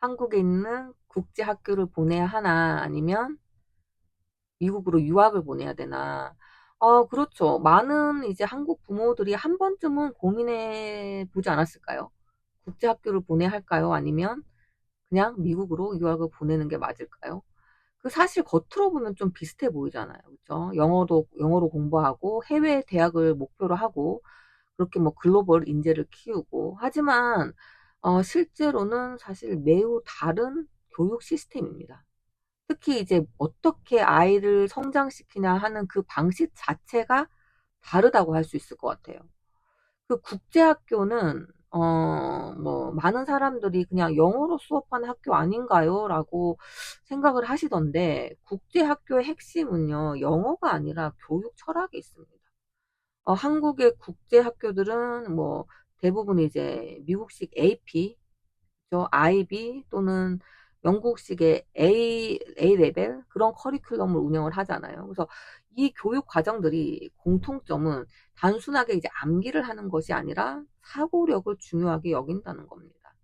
한국에 있는 국제 학교를 보내야 하나 아니면 미국으로 유학을 보내야 되나. 그렇죠. 많은 이제 한국 부모들이 한 번쯤은 고민해 보지 않았을까요? 국제 학교를 보내야 할까요? 아니면 그냥 미국으로 유학을 보내는 게 맞을까요? 그 사실 겉으로 보면 좀 비슷해 보이잖아요. 그렇죠? 영어로 공부하고 해외 대학을 목표로 하고 그렇게 뭐 글로벌 인재를 키우고 하지만 실제로는 사실 매우 다른 교육 시스템입니다. 특히 이제 어떻게 아이를 성장시키냐 하는 그 방식 자체가 다르다고 할 수 있을 것 같아요. 그 국제학교는 뭐 많은 사람들이 그냥 영어로 수업하는 학교 아닌가요? 라고 생각을 하시던데 국제학교의 핵심은요, 영어가 아니라 교육 철학에 있습니다. 한국의 국제학교들은 뭐 대부분 이제 미국식 AP, 저 IB 또는 영국식의 A 레벨 그런 커리큘럼을 운영을 하잖아요. 그래서 이 교육 과정들이 공통점은 단순하게 이제 암기를 하는 것이 아니라 사고력을 중요하게 여긴다는 겁니다.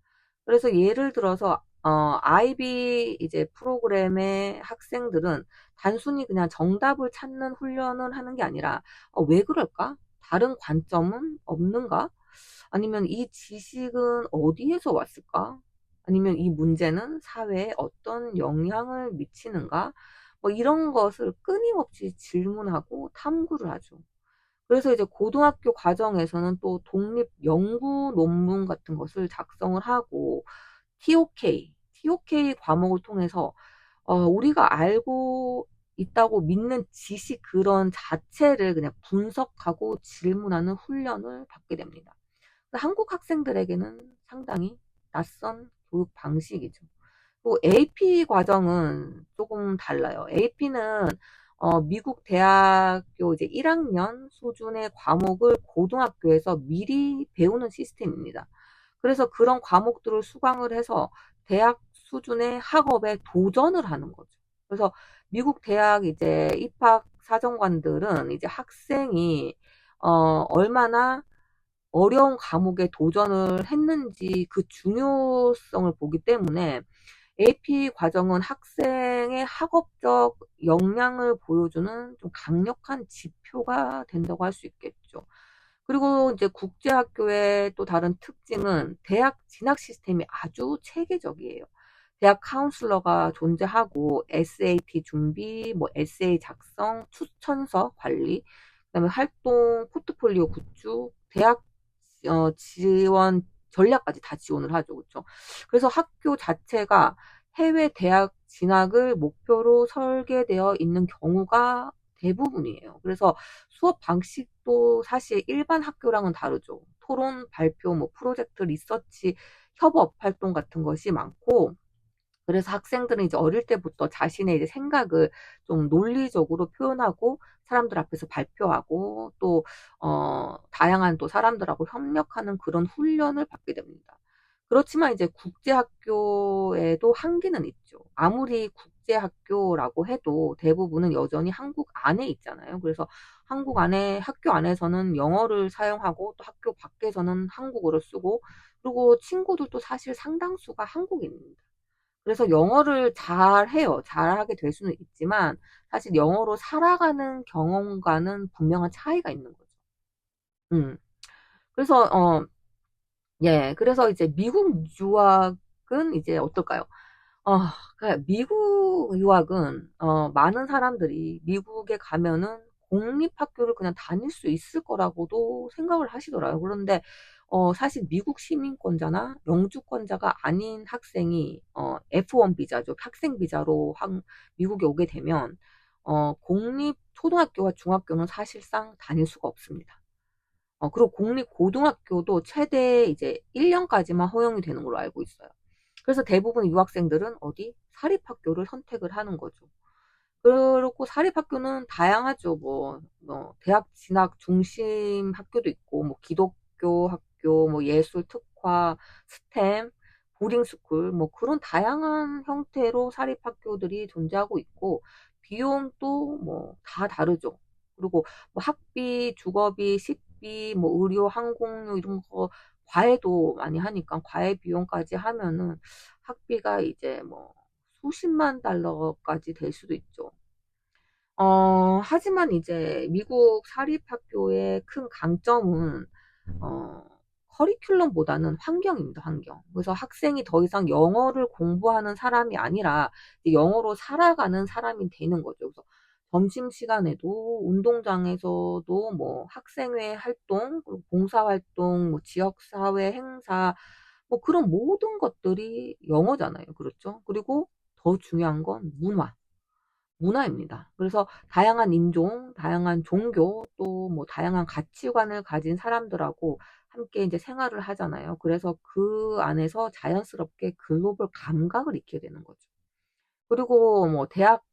그래서 예를 들어서 IB 이제 프로그램의 학생들은 단순히 그냥 정답을 찾는 훈련을 하는 게 아니라 왜 그럴까? 다른 관점은 없는가? 아니면 이 지식은 어디에서 왔을까? 아니면 이 문제는 사회에 어떤 영향을 미치는가? 뭐 이런 것을 끊임없이 질문하고 탐구를 하죠. 그래서 이제 고등학교 과정에서는 또 독립 연구 논문 같은 것을 작성을 하고 TOK 과목을 통해서 우리가 알고 있다고 믿는 지식 그런 자체를 그냥 분석하고 질문하는 훈련을 받게 됩니다. 한국 학생들에게는 상당히 낯선 교육 방식이죠. 또 AP 과정은 조금 달라요. AP는 미국 대학교 이제 1학년 수준의 과목을 고등학교에서 미리 배우는 시스템입니다. 그래서 그런 과목들을 수강을 해서 대학 수준의 학업에 도전을 하는 거죠. 그래서 미국 대학 이제 입학 사정관들은 이제 학생이 얼마나 어려운 과목에 도전을 했는지 그 중요성을 보기 때문에 AP 과정은 학생의 학업적 역량을 보여주는 좀 강력한 지표가 된다고 할 수 있겠죠. 그리고 이제 국제학교의 또 다른 특징은 대학 진학 시스템이 아주 체계적이에요. 대학 카운슬러가 존재하고 SAT 준비, 뭐 에세이 작성, 추천서 관리, 그다음에 활동 포트폴리오 구축, 대학 지원 전략까지 다 지원을 하죠. 그렇죠? 그래서 학교 자체가 해외 대학 진학을 목표로 설계되어 있는 경우가 대부분이에요. 그래서 수업 방식도 사실 일반 학교랑은 다르죠. 토론, 발표, 뭐 프로젝트, 리서치, 협업 활동 같은 것이 많고 그래서 학생들은 이제 어릴 때부터 자신의 이제 생각을 좀 논리적으로 표현하고 사람들 앞에서 발표하고 또 다양한 또 사람들하고 협력하는 그런 훈련을 받게 됩니다. 그렇지만 이제 국제학교에도 한계는 있죠. 아무리 국제학교라고 해도 대부분은 여전히 한국 안에 있잖아요. 그래서 한국 안에 학교 안에서는 영어를 사용하고 또 학교 밖에서는 한국어를 쓰고 그리고 친구들도 사실 상당수가 한국인입니다. 그래서 영어를 잘해요. 잘하게 될 수는 있지만 사실 영어로 살아가는 경험과는 분명한 차이가 있는 거죠. 음. 그래서 예. 그래서 이제 미국 유학은 이제 어떨까요? 어, 그러니까 미국 유학은 많은 사람들이 미국에 가면은 공립학교를 그냥 다닐 수 있을 거라고도 생각을 하시더라고요. 그런데 사실 미국 시민권자나 영주권자가 아닌 학생이 F1 비자죠. 학생 비자로 미국에 오게 되면 공립 초등학교와 중학교는 사실상 다닐 수가 없습니다. 그리고 공립 고등학교도 최대 이제 1년까지만 허용이 되는 걸로 알고 있어요. 그래서 대부분 유학생들은 어디? 사립학교를 선택을 하는 거죠. 그리고 사립학교는 다양하죠. 뭐 대학 진학 중심 학교도 있고, 뭐 기독교 학교, 뭐 예술 특화, 스템, 보딩스쿨, 뭐 그런 다양한 형태로 사립학교들이 존재하고 있고, 비용도 뭐 다 다르죠. 그리고 뭐 학비, 주거비, 식비, 뭐 의료, 항공료 이런 거 과외도 많이 하니까 과외 비용까지 하면은 학비가 이제 뭐 수십만 달러까지 될 수도 있죠. 하지만 이제 미국 사립학교의 큰 강점은 커리큘럼보다는 환경입니다, 환경. 그래서 학생이 더 이상 영어를 공부하는 사람이 아니라 영어로 살아가는 사람이 되는 거죠. 그래서 점심시간에도 운동장에서도 뭐 학생회 활동, 그리고 봉사활동, 뭐 지역사회 행사, 뭐 그런 모든 것들이 영어잖아요. 그렇죠? 그리고 더 중요한 건 문화입니다. 그래서 다양한 인종, 다양한 종교, 또 뭐 다양한 가치관을 가진 사람들하고 함께 이제 생활을 하잖아요. 그래서 그 안에서 자연스럽게 글로벌 감각을 익히게 되는 거죠. 그리고 뭐 대학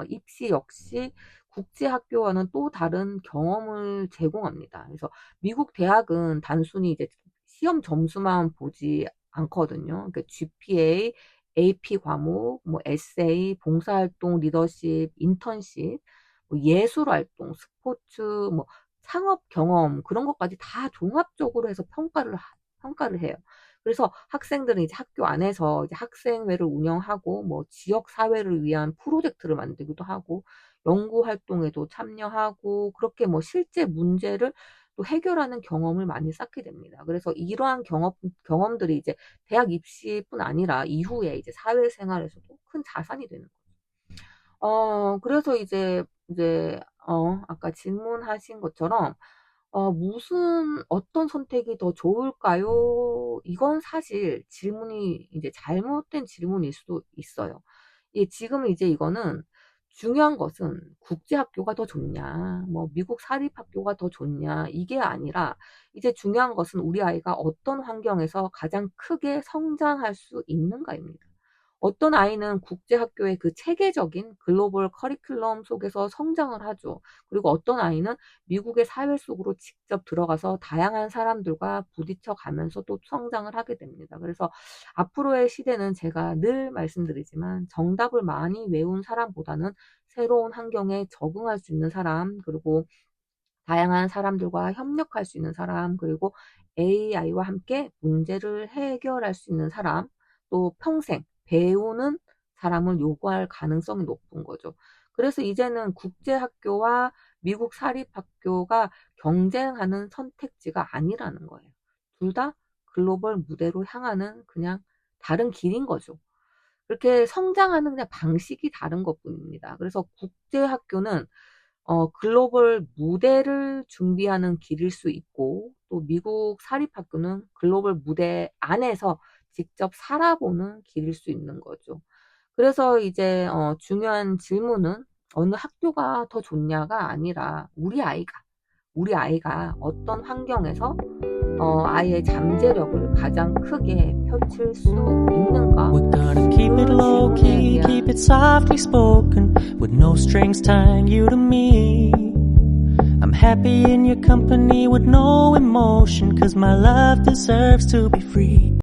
입시 역시 국제학교와는 또 다른 경험을 제공합니다. 그래서 미국 대학은 단순히 이제 시험 점수만 보지 않거든요. 그러니까 GPA, AP 과목, 뭐 에세이, 봉사활동, 리더십, 인턴십, 뭐 예술활동, 스포츠, 뭐 창업 경험 그런 것까지 다 종합적으로 해서 평가를 해요. 그래서 학생들은 이제 학교 안에서 이제 학생회를 운영하고 뭐 지역 사회를 위한 프로젝트를 만들기도 하고 연구 활동에도 참여하고 그렇게 뭐 실제 문제를 또 해결하는 경험을 많이 쌓게 됩니다. 그래서 이러한 경험들이 이제 대학 입시뿐 아니라 이후에 이제 사회생활에서도 큰 자산이 되는 거죠. 그래서 이제 아까 질문하신 것처럼 어떤 선택이 더 좋을까요? 이건 사실 질문이 이제 잘못된 질문일 수도 있어요. 지금 이제 이거는 중요한 것은 국제학교가 더 좋냐, 뭐 미국 사립학교가 더 좋냐, 이게 아니라 이제 중요한 것은 우리 아이가 어떤 환경에서 가장 크게 성장할 수 있는가입니다. 어떤 아이는 국제학교의 그 체계적인 글로벌 커리큘럼 속에서 성장을 하죠. 그리고 어떤 아이는 미국의 사회 속으로 직접 들어가서 다양한 사람들과 부딪혀 가면서 또 성장을 하게 됩니다. 그래서 앞으로의 시대는 제가 늘 말씀드리지만 정답을 많이 외운 사람보다는 새로운 환경에 적응할 수 있는 사람, 그리고 다양한 사람들과 협력할 수 있는 사람, 그리고 AI와 함께 문제를 해결할 수 있는 사람, 또 평생 배우는 사람을 요구할 가능성이 높은 거죠. 그래서 이제는 국제학교와 미국 사립학교가 경쟁하는 선택지가 아니라는 거예요. 둘 다 글로벌 무대로 향하는 그냥 다른 길인 거죠. 그렇게 성장하는 그냥 방식이 다른 것뿐입니다. 그래서 국제학교는 글로벌 무대를 준비하는 길일 수 있고, 또 미국 사립학교는 글로벌 무대 안에서 직접 살아보는 길일 수 있는 거죠. 그래서 이제 중요한 질문은 어느 학교가 더 좋냐가 아니라 우리 아이가 어떤 환경에서 아이의 잠재력을 가장 크게 펼칠 수 있는가. We're gonna keep it low key, keep it softly spoken, with no strings tying you to me. I'm happy in your company with no emotion, 'cause my love deserves to be free.